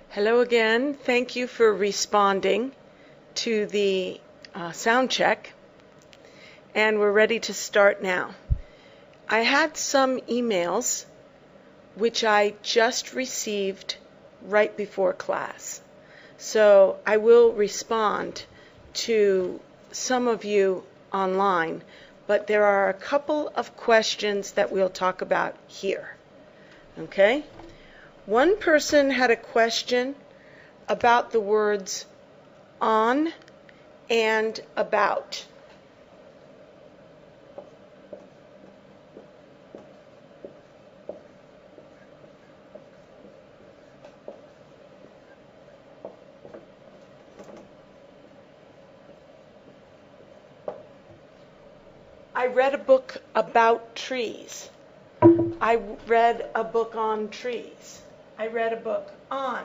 Hello again. Thank you for responding to the sound check. And we're ready to start now. I had some emails which I just received right before class. So I will respond to some of you online, but there are a couple of questions that we'll talk about here. Okay? One person had a question about the words on and about. I read a book about trees. I read a book on trees. I read a book on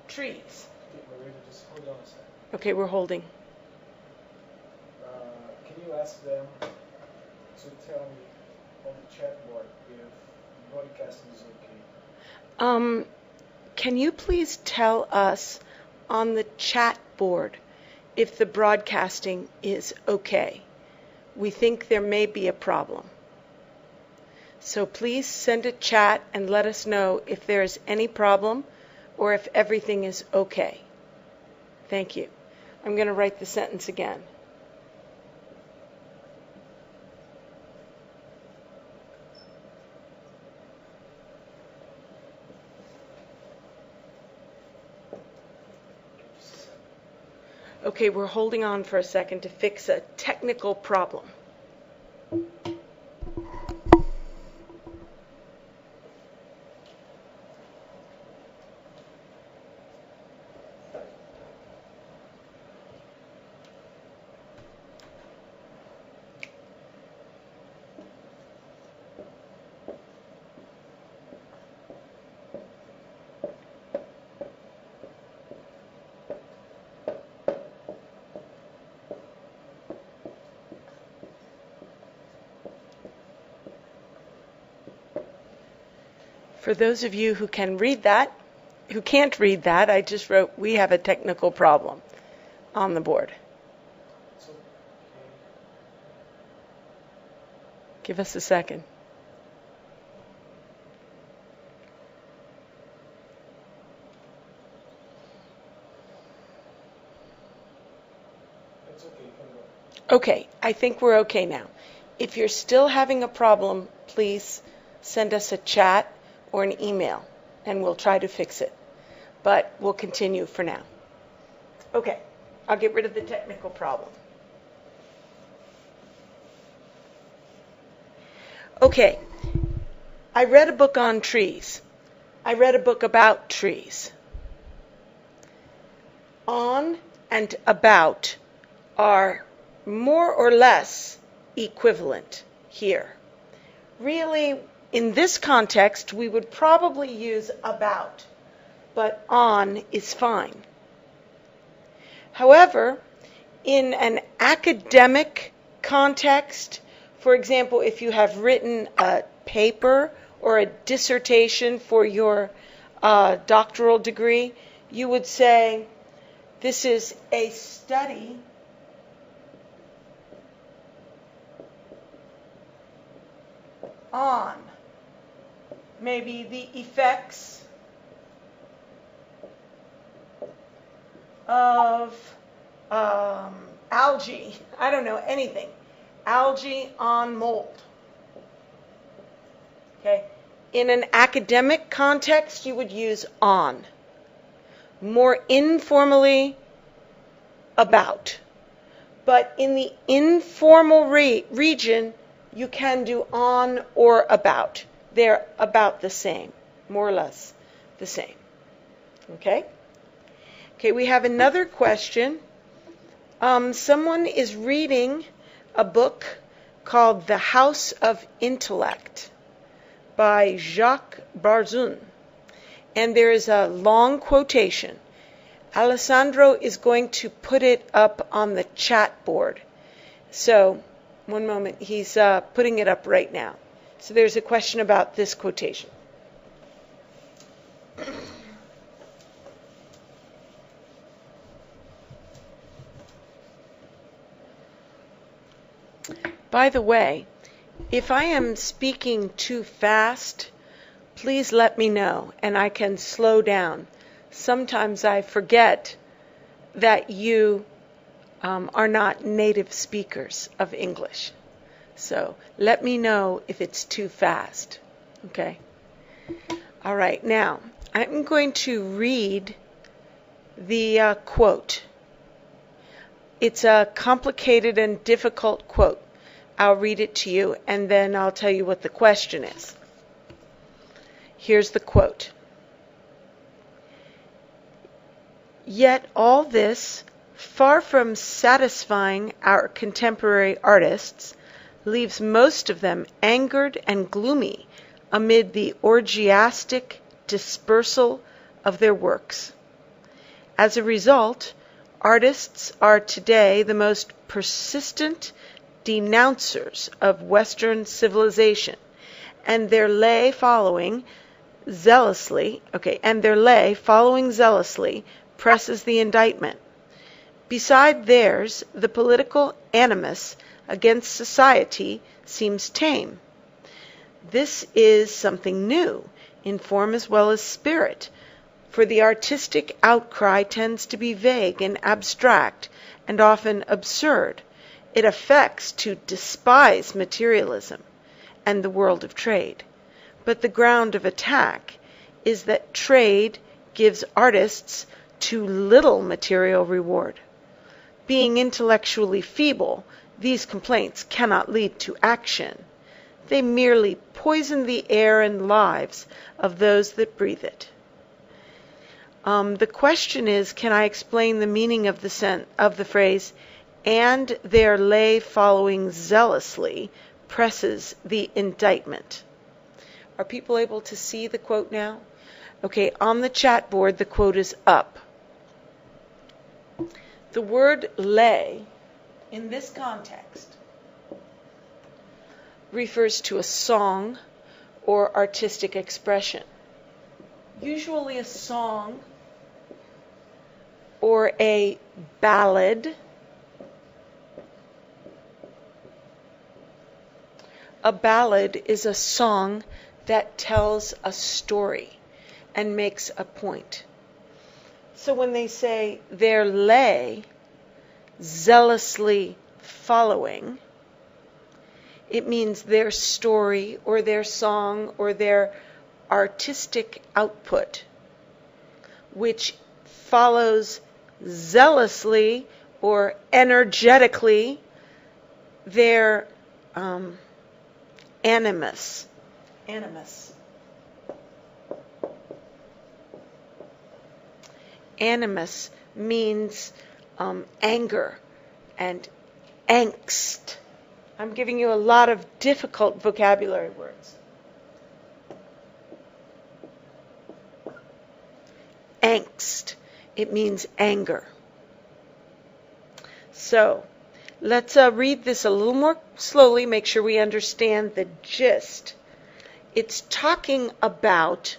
trees. Margarita, just hold on a second. Okay, we're holding. Can you ask them to tell me on the chat board if broadcasting is okay? Can you please tell us on the chat board if the broadcasting is okay? We think there may be a problem. So please send a chat and let us know if there is any problem or if everything is okay. Thank you. I'm going to write the sentence again. Okay, we're holding on for a second to fix a technical problem. For those of you who can read that, who can't read that, I just wrote, we have a technical problem on the board. It's okay. Give us a second. It's okay, you can go. Okay, I think we're okay now. If you're still having a problem, please send us a chat or an email, and we'll try to fix it. But we'll continue for now. Okay, I'll get rid of the technical problem. Okay, I read a book on trees. I read a book about trees. On and about are more or less equivalent here. Really, in this context, we would probably use about, but on is fine. However, in an academic context, for example, if you have written a paper or a dissertation for your doctoral degree, you would say, this is a study on maybe the effects of algae. I don't know, anything. Algae on mold. Okay. In an academic context, you would use on. More informally, about. But in the informal region, you can do on or about. They're about the same, more or less the same. Okay? Okay, we have another question. Someone is reading a book called The House of Intellect by Jacques Barzun. And there is a long quotation. Alessandro is going to put it up on the chat board. So, one moment, he's putting it up right now. So there's a question about this quotation. By the way, if I am speaking too fast, please let me know and I can slow down. Sometimes I forget that you are not native speakers of English. So let me know if it's too fast. Okay? All right, now I'm going to read the quote. It's a complicated and difficult quote. I'll read it to you and then I'll tell you what the question is. Here's the quote. Yet all this, far from satisfying our contemporary artists, leaves most of them angered and gloomy amid the orgiastic dispersal of their works. As a result, artists are today the most persistent denouncers of Western civilization, and their lay following zealously presses the indictment. Beside theirs, the political animus against society seems tame. This is something new, in form as well as spirit, for the artistic outcry tends to be vague and abstract, and often absurd. It affects to despise materialism and the world of trade. But the ground of attack is that trade gives artists too little material reward. Being intellectually feeble, these complaints cannot lead to action. They merely poison the air and lives of those that breathe it. The question is, can I explain the meaning of the phrase, and their lay following zealously presses the indictment? Are people able to see the quote now? Okay, on the chat board, the quote is up. The word lay, in this context, refers to a song or artistic expression. Usually a song or a ballad. A ballad is a song that tells a story and makes a point. So when they say their lay zealously following, it means their story or their song or their artistic output, which follows zealously or energetically their animus. Animus means anger and angst. I'm giving you a lot of difficult vocabulary words. Angst. It means anger. So, let's read this a little more slowly, make sure we understand the gist. It's talking about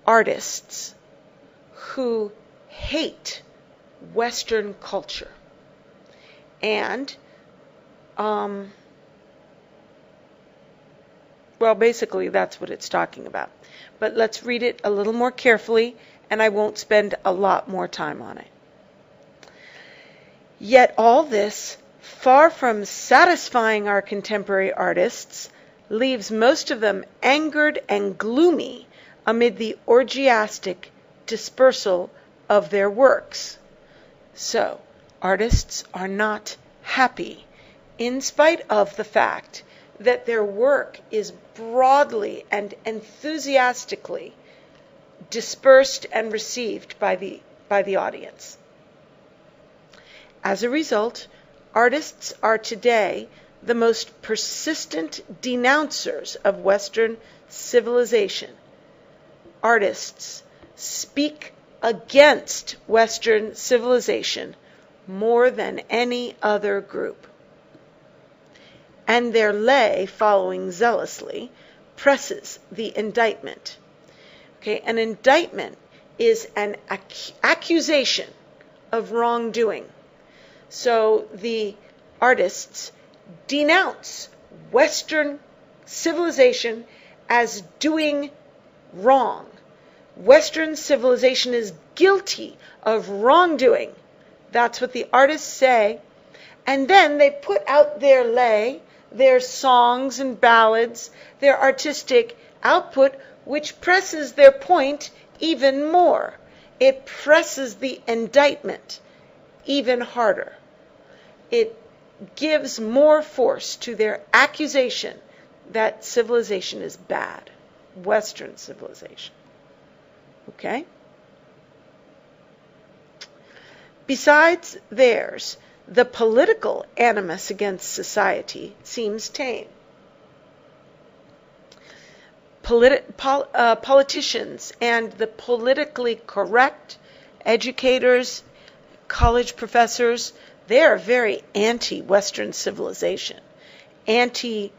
artists who hate Western culture. And, basically that's what it's talking about. But let's read it a little more carefully, and I won't spend a lot more time on it. Yet all this, far from satisfying our contemporary artists, leaves most of them angered and gloomy amid the orgiastic dispersal of their works. So, artists are not happy, in spite of the fact that their work is broadly and enthusiastically dispersed and received by the audience. As a result, artists are today the most persistent denouncers of Western civilization. Artists speak against Western civilization more than any other group. And their lay, following zealously, presses the indictment. Okay, an indictment is an accusation of wrongdoing. So the artists denounce Western civilization as doing wrong. Western civilization is guilty of wrongdoing. That's what the artists say. And then they put out their lay, their songs and ballads, their artistic output, which presses their point even more. It presses the indictment even harder. It gives more force to their accusation that civilization is bad, Western civilization. Okay? Besides theirs, the political animus against society seems tame. Politicians and the politically correct, educators, college professors, they are very anti-Western civilization, anti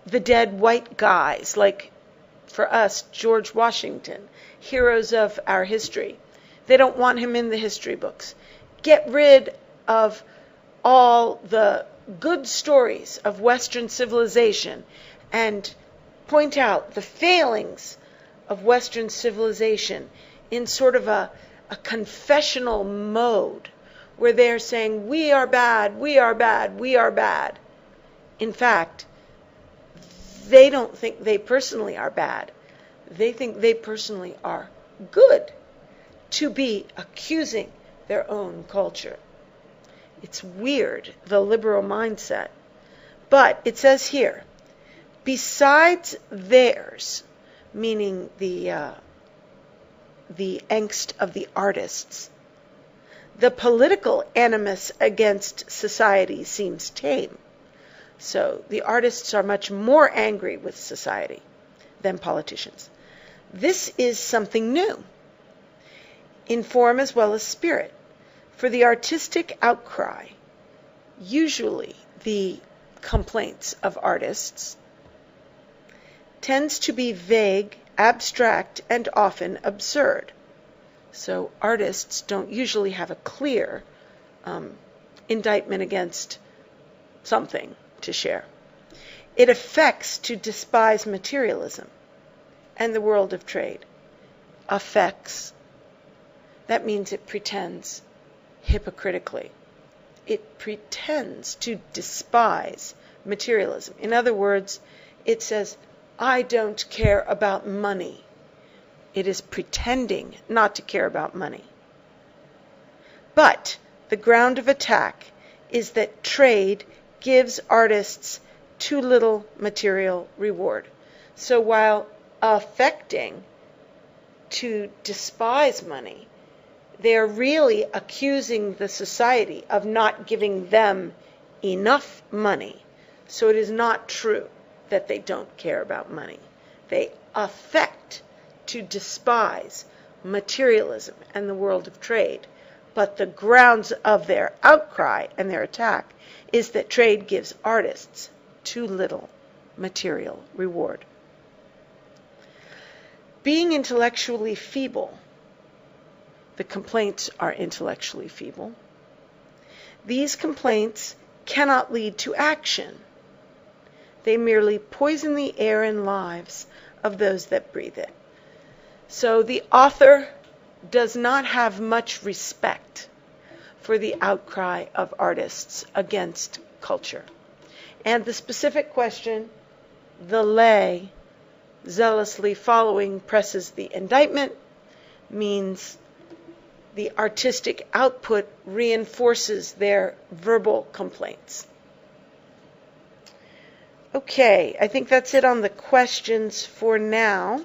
the dead white guys, like for us, George Washington, heroes of our history. They don't want him in the history books. Get rid of all the good stories of Western civilization and point out the failings of Western civilization in sort of a confessional mode where they're saying, we are bad, we are bad, we are bad. In fact, they don't think they personally are bad. They think they personally are good to be accusing their own culture. It's weird, the liberal mindset. But it says here, besides theirs, meaning the angst of the artists, the political animus against society seems tame. So the artists are much more angry with society than politicians. This is something new, in form as well as spirit. For the artistic outcry, usually the complaints of artists, tends to be vague, abstract, and often absurd. So artists don't usually have a clear indictment against something to share. It affects to despise materialism and the world of trade. Affects. That means it pretends hypocritically. It pretends to despise materialism. In other words, it says, I don't care about money. It is pretending not to care about money. But the ground of attack is that trade gives artists too little material reward. So while affecting to despise money, they are really accusing the society of not giving them enough money. So it is not true that they don't care about money. They affect to despise materialism and the world of trade. But the grounds of their outcry and their attack is that trade gives artists too little material reward. Being intellectually feeble, the complaints are intellectually feeble. These complaints cannot lead to action. They merely poison the air and lives of those that breathe it. So the author does not have much respect for the outcry of artists against culture. And the specific question, the lay zealously following presses the indictment, means the artistic output reinforces their verbal complaints. Okay, I think that's it on the questions for now.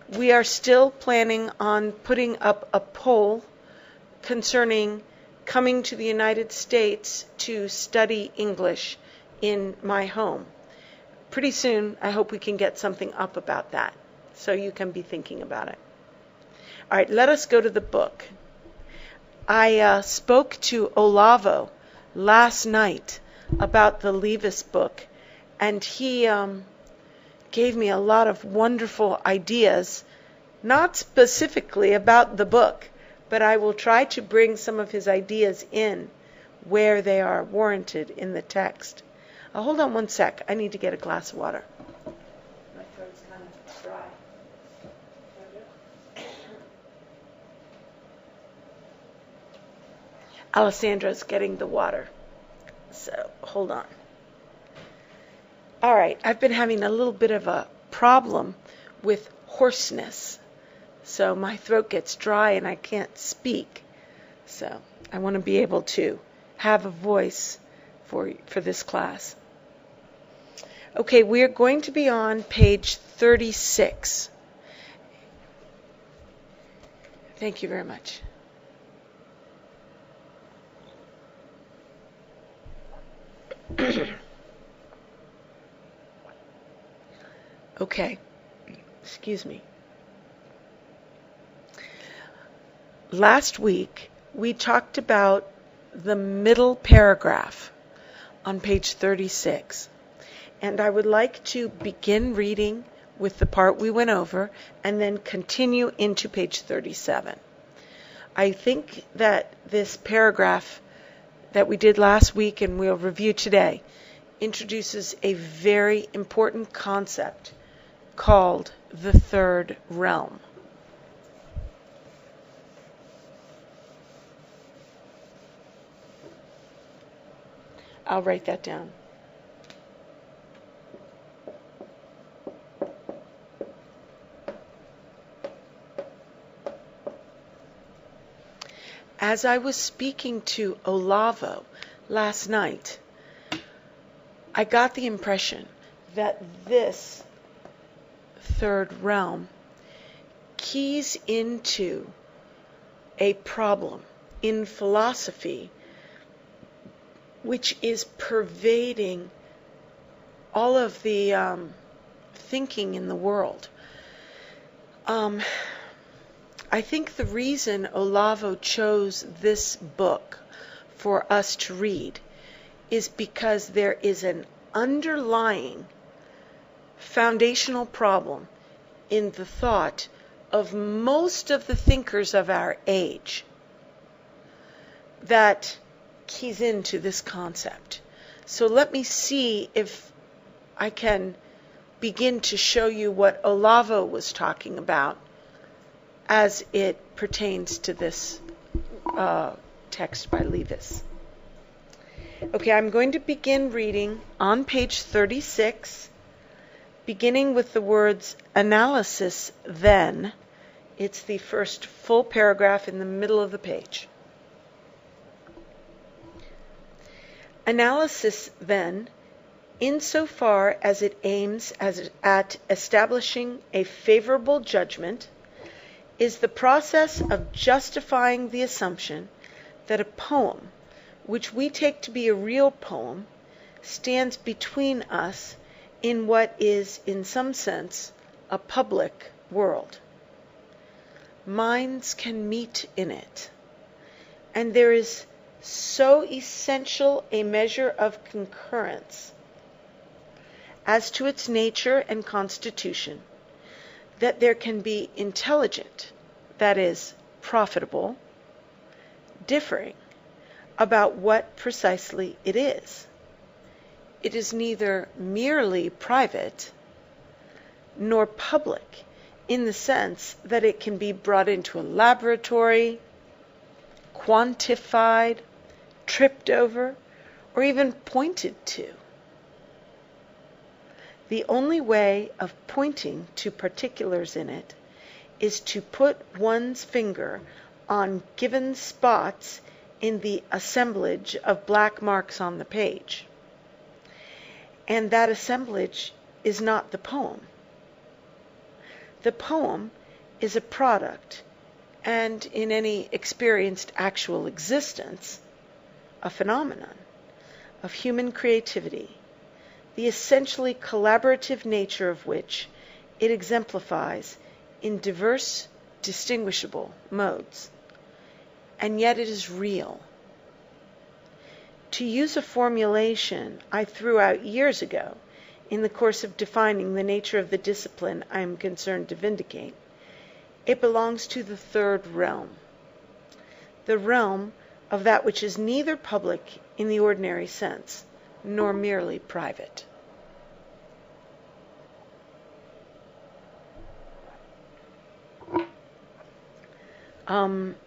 We are still planning on putting up a poll concerning coming to the United States to study English in my home. Pretty soon, I hope we can get something up about that, so you can be thinking about it. All right, let us go to the book. I spoke to Olavo last night about the Levis book, and he gave me a lot of wonderful ideas, not specifically about the book, but I will try to bring some of his ideas in where they are warranted in the text. Hold on one sec. I need to get a glass of water. My throat's kind of dry. Alessandra's getting the water. So, hold on. All right, I've been having a little bit of a problem with hoarseness. So my throat gets dry and I can't speak. So I want to be able to have a voice for this class. Okay, we are going to be on page 36. Thank you very much. Okay, excuse me. Last week, we talked about the middle paragraph on page 36. And I would like to begin reading with the part we went over and then continue into page 37. I think that this paragraph that we did last week and we'll review today introduces a very important concept called the third realm. I'll write that down. As I was speaking to Olavo last night, I got the impression that this third realm keys into a problem in philosophy which is pervading all of the thinking in the world. I think the reason Olavo chose this book for us to read is because there is an underlying foundational problem in the thought of most of the thinkers of our age that keys into this concept. So let me see if I can begin to show you what Olavo was talking about as it pertains to this text by Levis. Okay, I'm going to begin reading on page 36, beginning with the words analysis then. It's the first full paragraph in the middle of the page. Analysis, then, insofar as it aims at establishing a favorable judgment, is the process of justifying the assumption that a poem, which we take to be a real poem, stands between us in what is, in some sense, a public world. Minds can meet in it, and there is so essential a measure of concurrence as to its nature and constitution that there can be intelligent, that is, profitable, differing about what precisely it is. It is neither merely private nor public in the sense that it can be brought into a laboratory, quantified, tripped over, or even pointed to. The only way of pointing to particulars in it is to put one's finger on given spots in the assemblage of black marks on the page. And that assemblage is not the poem. The poem is a product, and in any experienced actual existence, a phenomenon of human creativity, the essentially collaborative nature of which it exemplifies in diverse, distinguishable modes. And yet it is real. To use a formulation I threw out years ago in the course of defining the nature of the discipline I am concerned to vindicate, it belongs to the third realm, the realm of that which is neither public in the ordinary sense, nor merely private.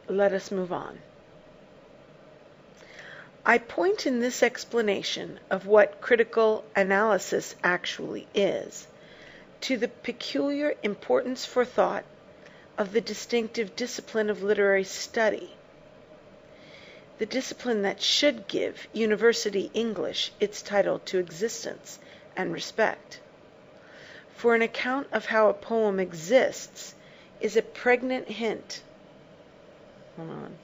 Let us move on. I point in this explanation of what critical analysis actually is to the peculiar importance for thought of the distinctive discipline of literary study, the discipline that should give university English its title to existence and respect. For an account of how a poem exists is a pregnant hint. Hold on.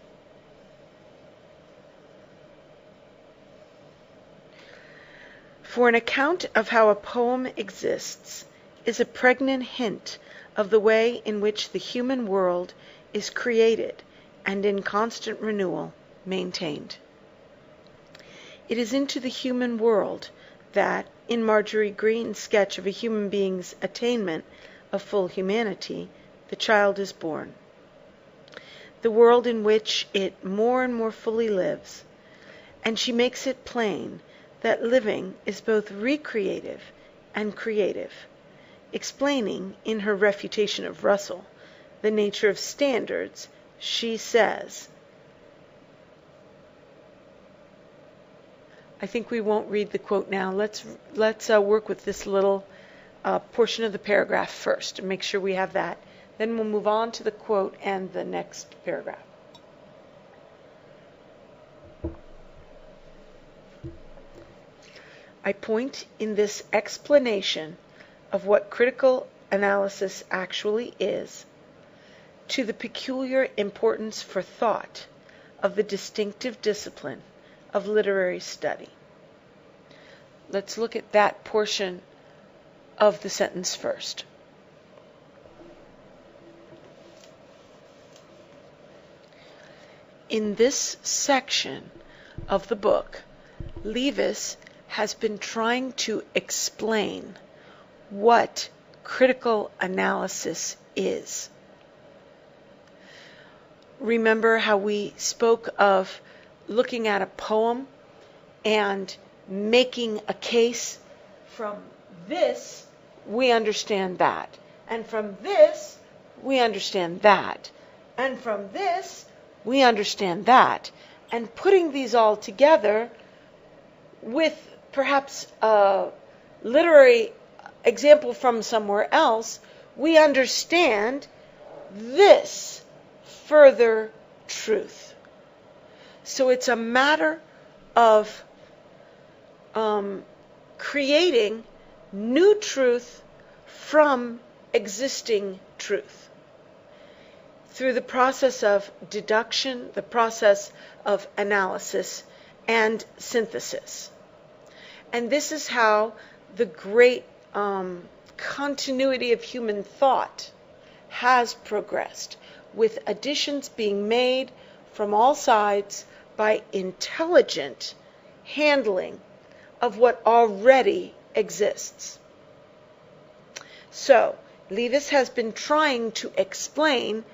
For an account of how a poem exists is a pregnant hint of the way in which the human world is created and in constant renewal maintained. It is into the human world that, in Marjorie Green's sketch of a human being's attainment of full humanity, the child is born. The world in which it more and more fully lives, and she makes it plain that living is both recreative and creative, explaining in her refutation of Russell the nature of standards. She says, I think we won't read the quote now. Let's work with this little portion of the paragraph first and make sure we have that. Then we'll move on to the quote and the next paragraph. I point in this explanation of what critical analysis actually is to the peculiar importance for thought of the distinctive discipline of literary study. Let's look at that portion of the sentence first. In this section of the book, Levis has been trying to explain what critical analysis is. Remember how we spoke of looking at a poem and making a case? From this, we understand that. And from this, we understand that. And from this, we understand that. And putting these all together with perhaps a literary example from somewhere else, we understand this further truth. So it's a matter of creating new truth from existing truth through the process of deduction, the process of analysis, and synthesis. And this is how the great continuity of human thought has progressed, with additions being made from all sides by intelligent handling of what already exists. So, Levis has been trying to explain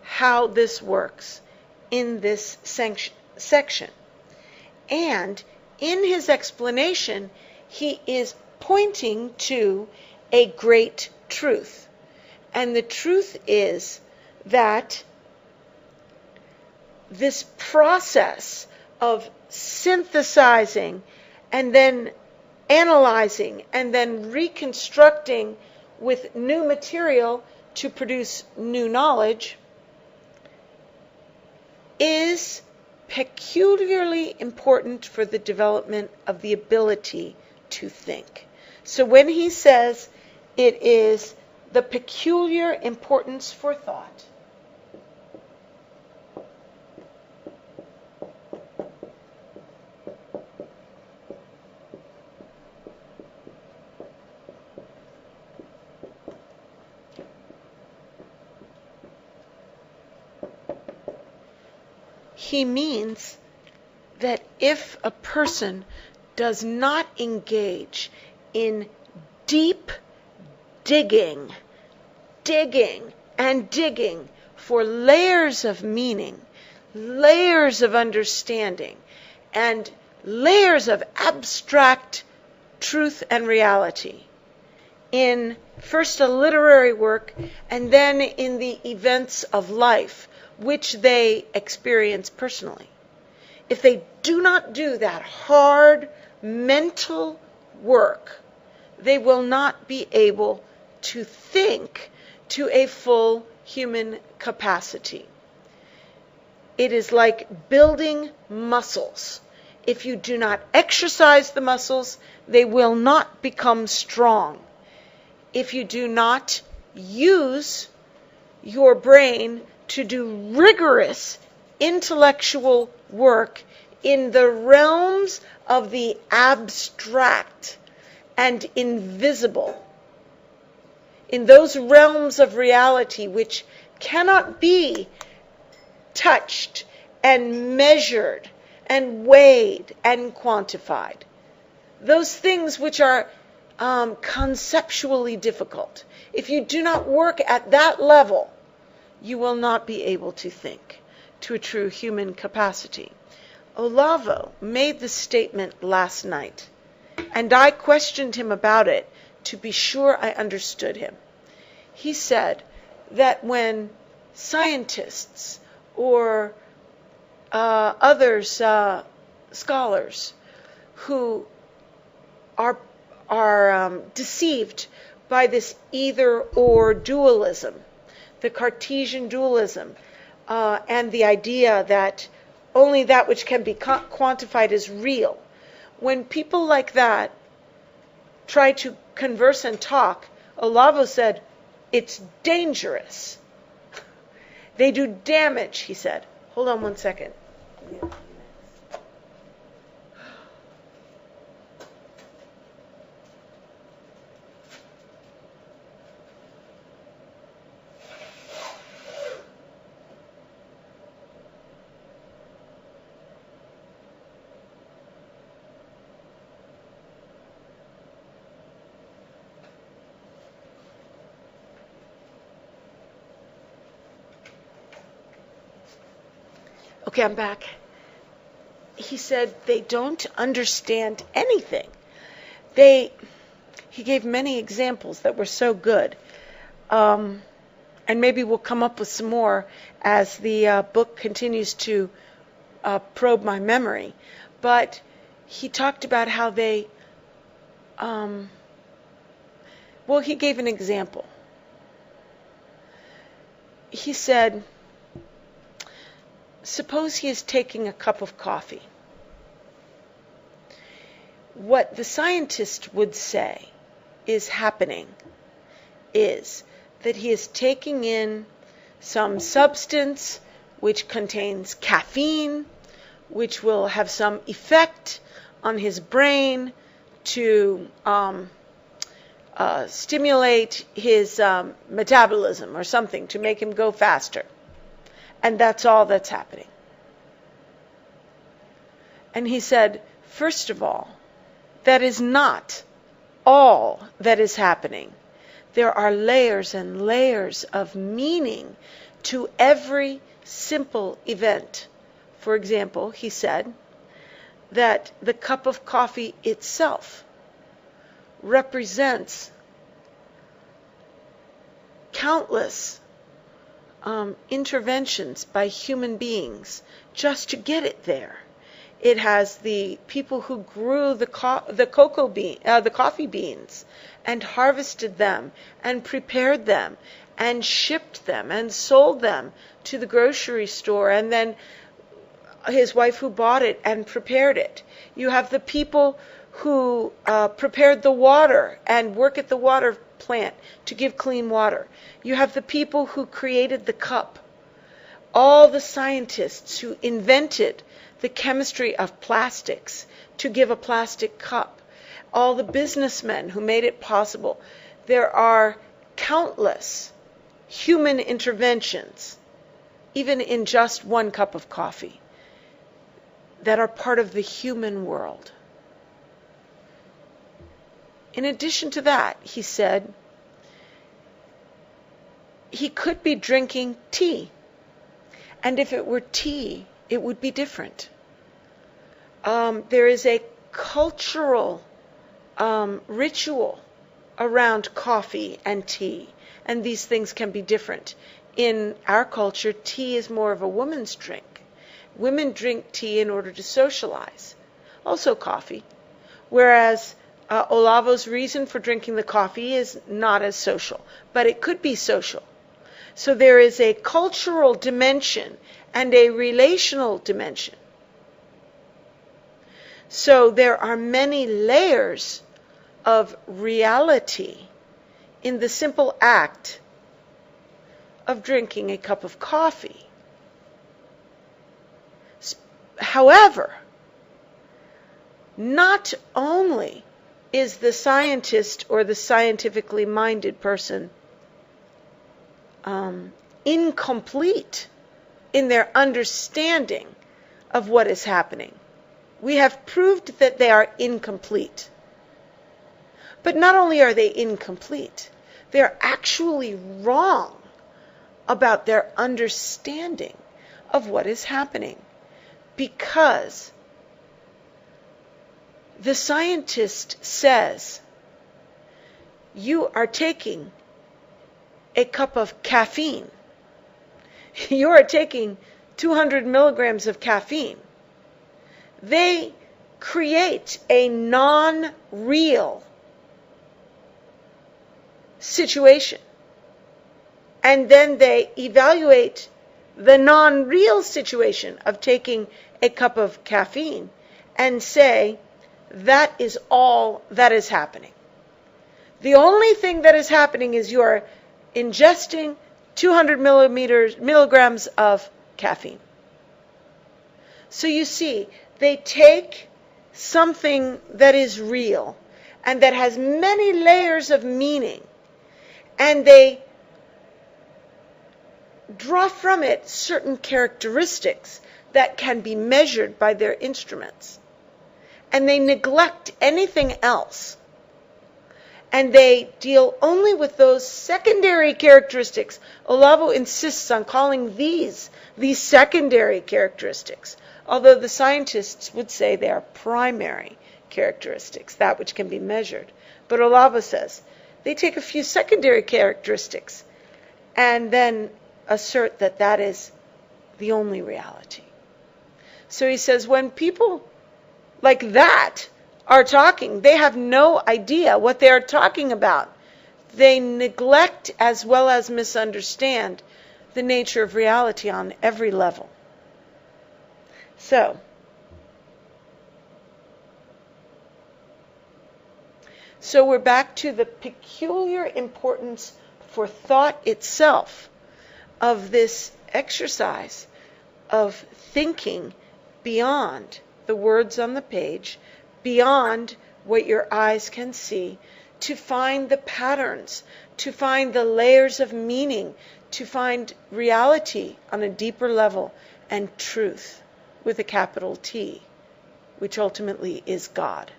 how this works in this section. And in his explanation, he is pointing to a great truth. And the truth is that this process of synthesizing and then analyzing and then reconstructing with new material to produce new knowledge is peculiarly important for the development of the ability to think. So when he says it is the peculiar importance for thought, he means that if a person does not engage in deep digging and digging for layers of meaning, layers of understanding and layers of abstract truth and reality in first a literary work and then in the events of life which they experience personally. If they do not do that hard mental work, they will not be able to think to a full human capacity. It is like building muscles. If you do not exercise the muscles, they will not become strong. If you do not use your brain to do rigorous intellectual work in the realms of the abstract and invisible, in those realms of reality which cannot be touched and measured and weighed and quantified, those things which are conceptually difficult. If you do not work at that level, you will not be able to think to a true human capacity. Olavo made the statement last night, and I questioned him about it to be sure I understood him. He said that when scientists or others, scholars, who are deceived by this either-or dualism, the Cartesian dualism, and the idea that only that which can be quantified is real. When people like that try to converse and talk, Olavo said, it's dangerous. They do damage, he said. Hold on one second. Okay, I'm back. He said they don't understand anything. He gave many examples that were so good. And maybe we'll come up with some more as the book continues to probe my memory. But he talked about how they, he gave an example. He said, suppose he is taking a cup of coffee. What the scientist would say is happening is that he is taking in some substance which contains caffeine, which will have some effect on his brain to stimulate his metabolism or something to make him go faster. And that's all that's happening. And he said, first of all, that is not all that is happening. There are layers and layers of meaning to every simple event. For example, he said that the cup of coffee itself represents countless interventions by human beings just to get it there. It has the people who grew the coffee beans and harvested them and prepared them and shipped them and sold them to the grocery store, and then his wife who bought it and prepared it. You have the people who prepared the water and work at the water plant to give clean water. You have the people who created the cup. All the scientists who invented the chemistry of plastics to give a plastic cup. All the businessmen who made it possible. There are countless human interventions, even in just one cup of coffee, that are part of the human world. In addition to that, he said, he could be drinking tea. And if it were tea, it would be different. There is a cultural ritual around coffee and tea, and these things can be different. In our culture, tea is more of a woman's drink. Women drink tea in order to socialize, also coffee, whereas Olavo's reason for drinking the coffee is not as social, but it could be social. So there is a cultural dimension and a relational dimension. So there are many layers of reality in the simple act of drinking a cup of coffee. However, not only is the scientist or the scientifically minded person incomplete in their understanding of what is happening. We have proved that they are incomplete. But not only are they incomplete, they are actually wrong about their understanding of what is happening. Because the scientist says, you are taking a cup of caffeine. You are taking 200 milligrams of caffeine. They create a non-real situation. And then they evaluate the non-real situation of taking a cup of caffeine and say, that is all that is happening. The only thing that is happening is you are ingesting 200 milligrams of caffeine. So you see, they take something that is real and that has many layers of meaning, and they draw from it certain characteristics that can be measured by their instruments. And they neglect anything else. And they deal only with those secondary characteristics. Olavo insists on calling these secondary characteristics, although the scientists would say they are primary characteristics, that which can be measured. But Olavo says they take a few secondary characteristics and then assert that that is the only reality. So he says when people like that are talking, they have no idea what they are talking about. They neglect as well as misunderstand the nature of reality on every level. So we're back to the peculiar importance for thought itself of this exercise of thinking beyond the words on the page, beyond what your eyes can see, to find the patterns, to find the layers of meaning, to find reality on a deeper level, and truth with a capital T, which ultimately is God.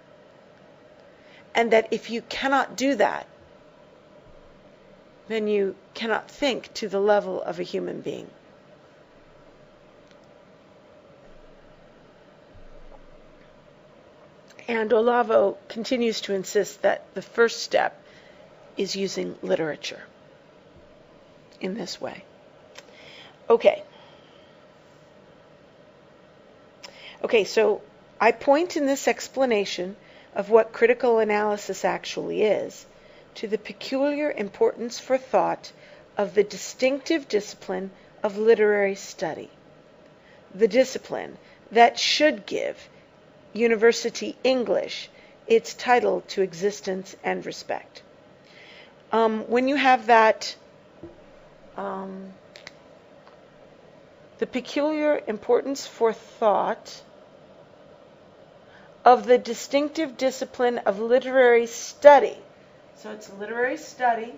And that if you cannot do that, then you cannot think to the level of a human being. And Olavo continues to insist that the first step is using literature in this way. Okay, so I point in this explanation of what critical analysis actually is to the peculiar importance for thought of the distinctive discipline of literary study, the discipline that should give University English its title to existence and respect. When you have that, the peculiar importance for thought of the distinctive discipline of literary study. So it's literary study.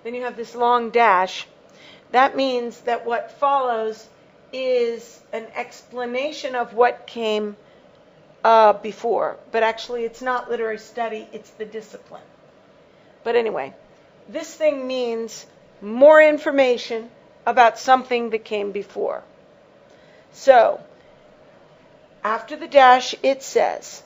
Then you have this long dash. That means that what follows is an explanation of what came before. But actually it's not literary study, it's the discipline. But anyway, this thing means more information about something that came before. So, after the dash, it says,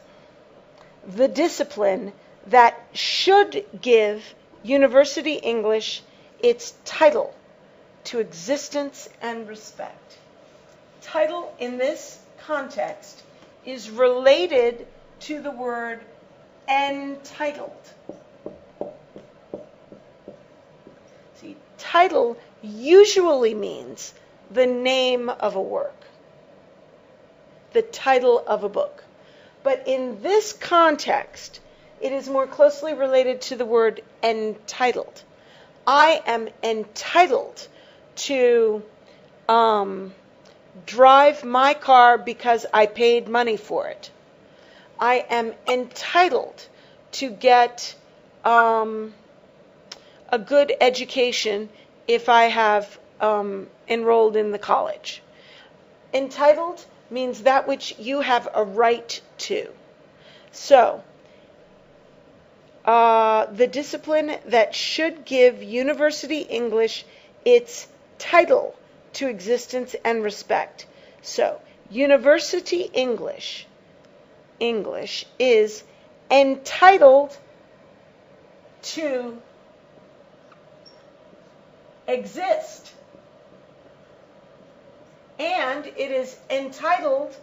the discipline that should give university English its title to existence and respect. Title in this context is related to the word entitled. See, title usually means the name of a work, the title of a book. But in this context, it is more closely related to the word entitled. I am entitled to drive my car because I paid money for it. I am entitled to get a good education if I have enrolled in the college. Entitled means that which you have a right to. So, the discipline that should give university English its title to existence and respect. So, university English is entitled to exist. And it is entitled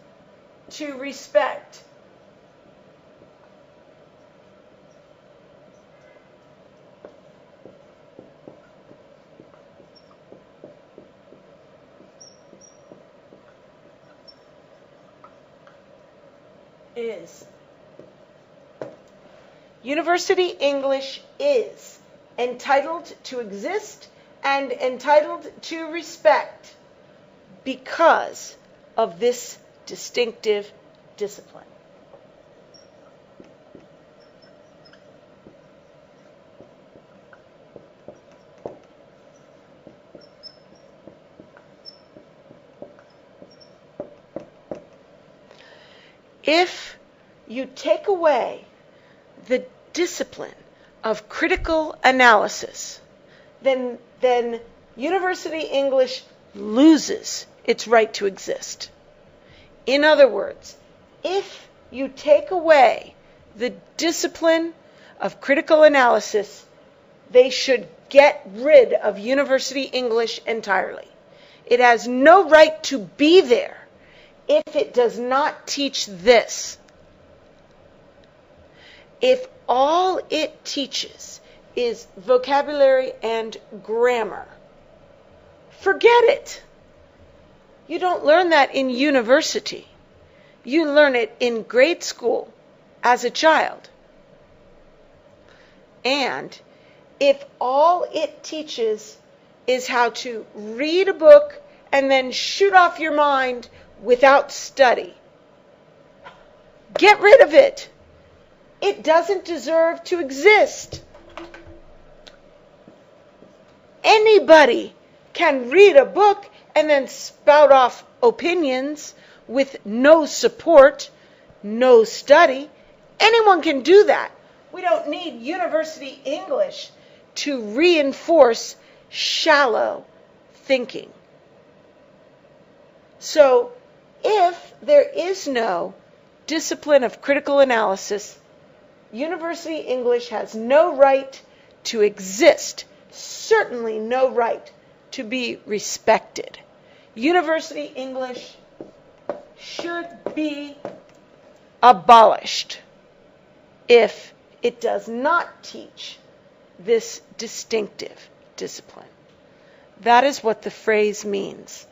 to respect. University English is entitled to exist and entitled to respect because of this distinctive discipline. If you take away the discipline of critical analysis, then university English loses its right to exist. In other words, if you take away the discipline of critical analysis, they should get rid of university English entirely. It has no right to be there if it does not teach this. If all it teaches is vocabulary and grammar, forget it. You don't learn that in university. You learn it in grade school as a child. And if all it teaches is how to read a book and then shoot off your mind without study, get rid of it. It doesn't deserve to exist. Anybody can read a book and then spout off opinions with no support, no study. Anyone can do that. We don't need university English to reinforce shallow thinking. So, if there is no discipline of critical analysis, university English has no right to exist, certainly no right to be respected. University English should be abolished if it does not teach this distinctive discipline. That is what the phrase means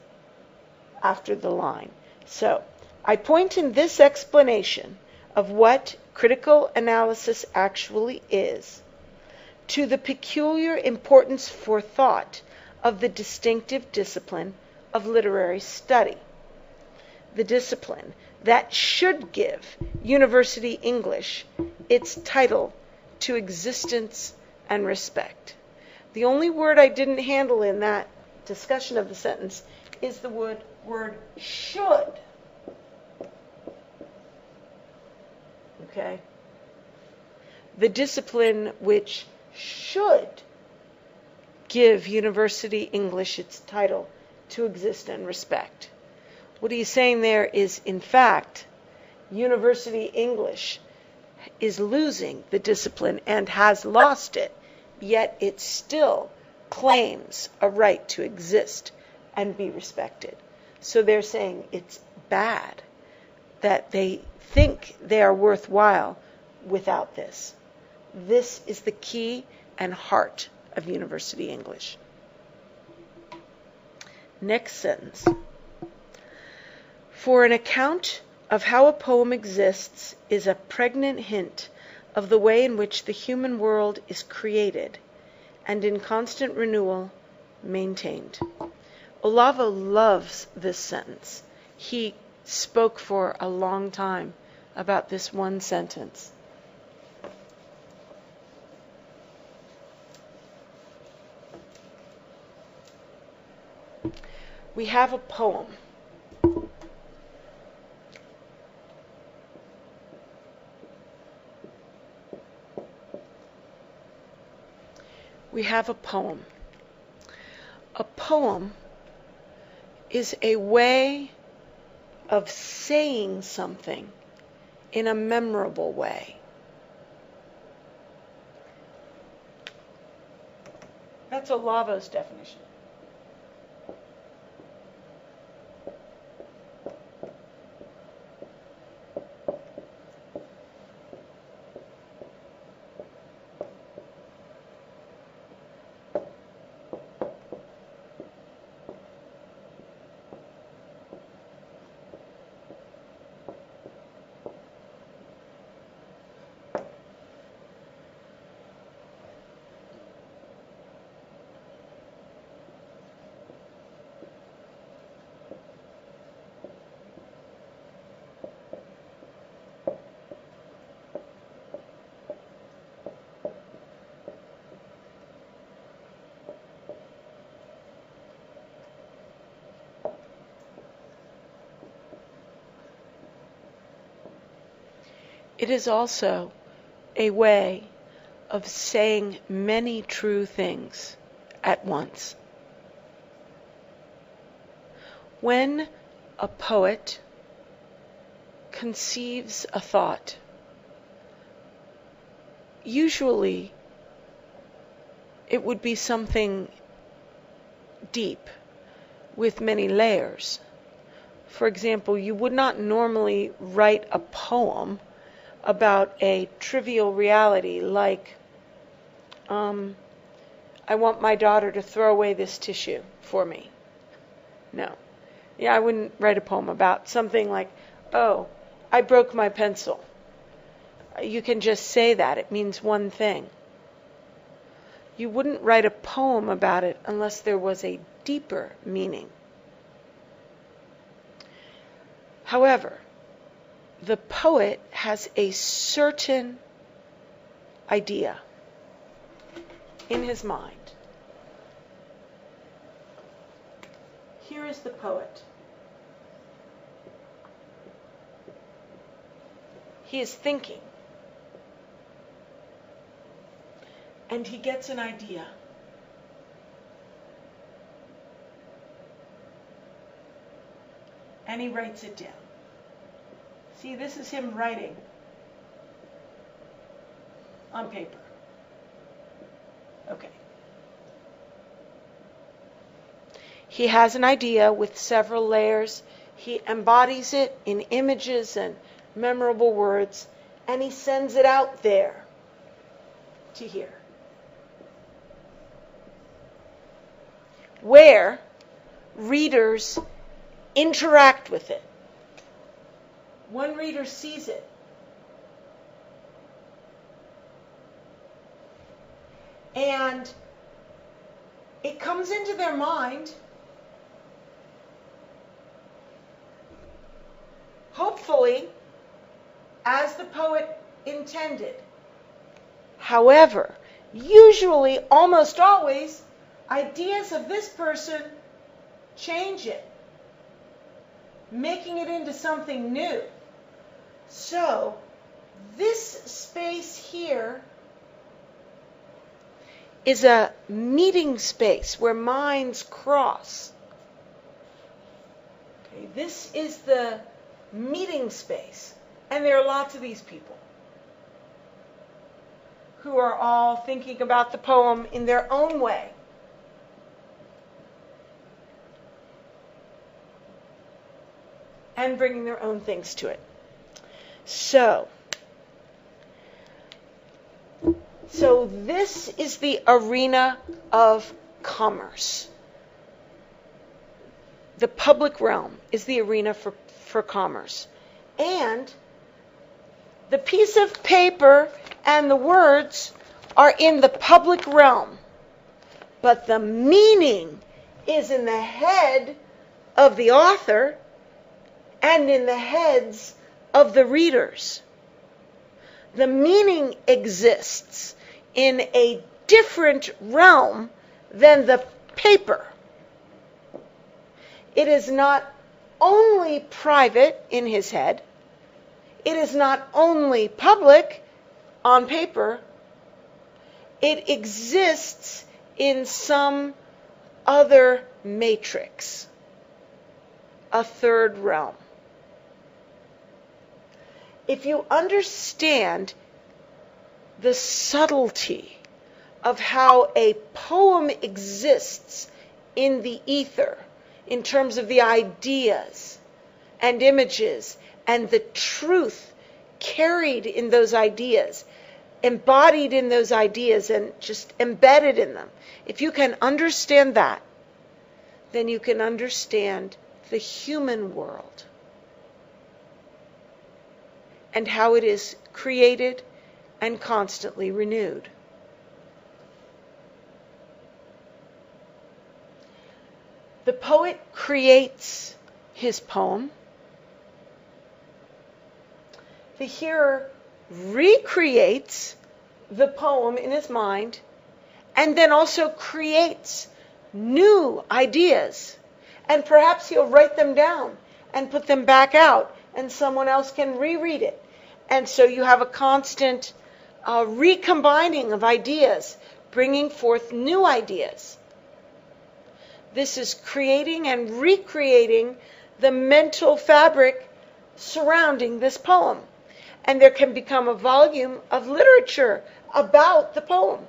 after the line. So, I point in this explanation of what critical analysis actually is to the peculiar importance for thought of the distinctive discipline of literary study. The discipline that should give university English its title to existence and respect. The only word I didn't handle in that discussion of the sentence is the word should. Okay? The discipline which should give University English its title to exist and respect. What he's saying there is, in fact, University English is losing the discipline and has lost it, yet it still claims a right to exist and be respected. So they're saying it's bad that they think they are worthwhile without this. This is the key and heart of University English. Next sentence. For an account of how a poem exists is a pregnant hint of the way in which the human world is created and in constant renewal maintained. Olavo loves this sentence. He spoke for a long time about this one sentence. We have a poem. We have a poem. A poem is a way of saying something in a memorable way. That's Olavo's definition. It is also a way of saying many true things at once. When a poet conceives a thought, usually it would be something deep with many layers. For example, you would not normally write a poem about a trivial reality like, I want my daughter to throw away this tissue for me. No. Yeah, I wouldn't write a poem about something like, oh, I broke my pencil. You can just say that. It means one thing. You wouldn't write a poem about it unless there was a deeper meaning. However, the poet has a certain idea in his mind. Here is the poet. He is thinking. And he gets an idea. And he writes it down. See, this is him writing on paper. Okay. He has an idea with several layers. He embodies it in images and memorable words, and he sends it out there to hear. Where readers interact with it. One reader sees it. And it comes into their mind, hopefully, as the poet intended. However, usually, almost always, ideas of this person change it, making it into something new. So, this space here is a meeting space where minds cross. Okay, this is the meeting space. And there are lots of these people who are all thinking about the poem in their own way. And bringing their own things to it. So this is the arena of commerce. The public realm is the arena for commerce. And the piece of paper and the words are in the public realm. But the meaning is in the head of the author and in the heads of the readers. The meaning exists in a different realm than the paper. It is not only private in his head. It is not only public on paper. It exists in some other matrix, a third realm. If you understand the subtlety of how a poem exists in the ether, in terms of the ideas and images and the truth carried in those ideas, embodied in those ideas and just embedded in them, if you can understand that, then you can understand the human world and how it is created and constantly renewed. The poet creates his poem. The hearer recreates the poem in his mind and then also creates new ideas. And perhaps he'll write them down and put them back out and someone else can reread it. And so you have a constant recombining of ideas, bringing forth new ideas. This is creating and recreating the mental fabric surrounding this poem. And there can become a volume of literature about the poem,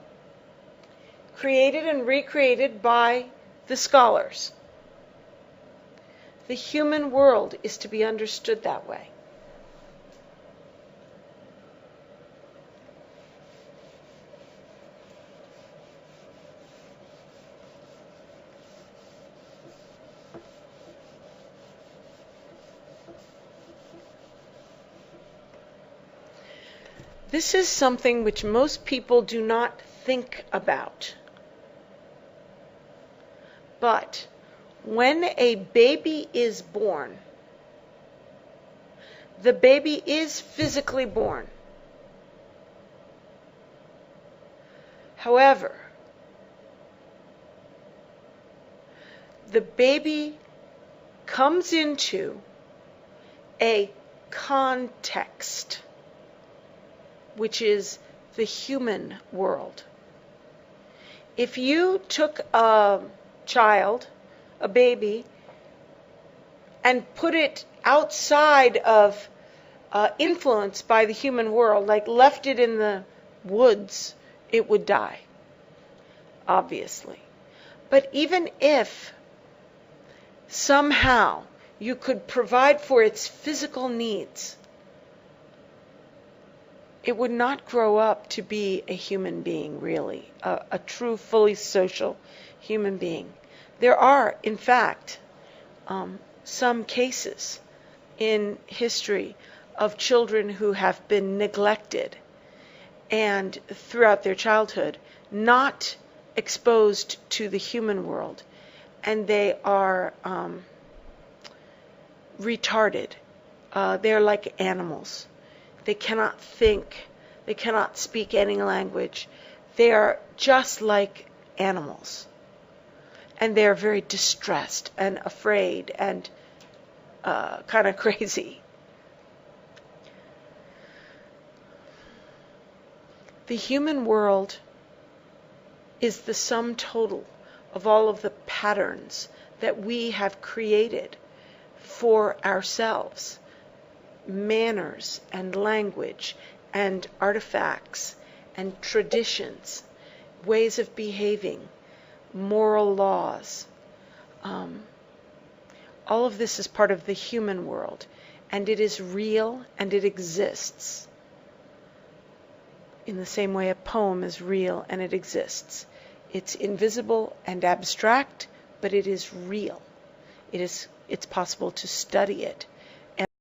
created and recreated by the scholars. The human world is to be understood that way. This is something which most people do not think about. But when a baby is born, the baby is physically born. However, the baby comes into a context, which is the human world. If you took a child, a baby, and put it outside of influence by the human world, like left it in the woods, it would die, obviously. But even if somehow you could provide for its physical needs, it would not grow up to be a human being, really, a true, fully social human being. There are, in fact, some cases in history of children who have been neglected and throughout their childhood not exposed to the human world, and they are retarded. They're like animals. They cannot think. They cannot speak any language. They are just like animals. And they're very distressed and afraid and kind of crazy. The human world is the sum total of all of the patterns that we have created for ourselves. Manners and language and artifacts and traditions, ways of behaving, moral laws. All of this is part of the human world, and it is real and it exists. In the same way a poem is real and it exists. It's invisible and abstract, but it is real. It's possible to study it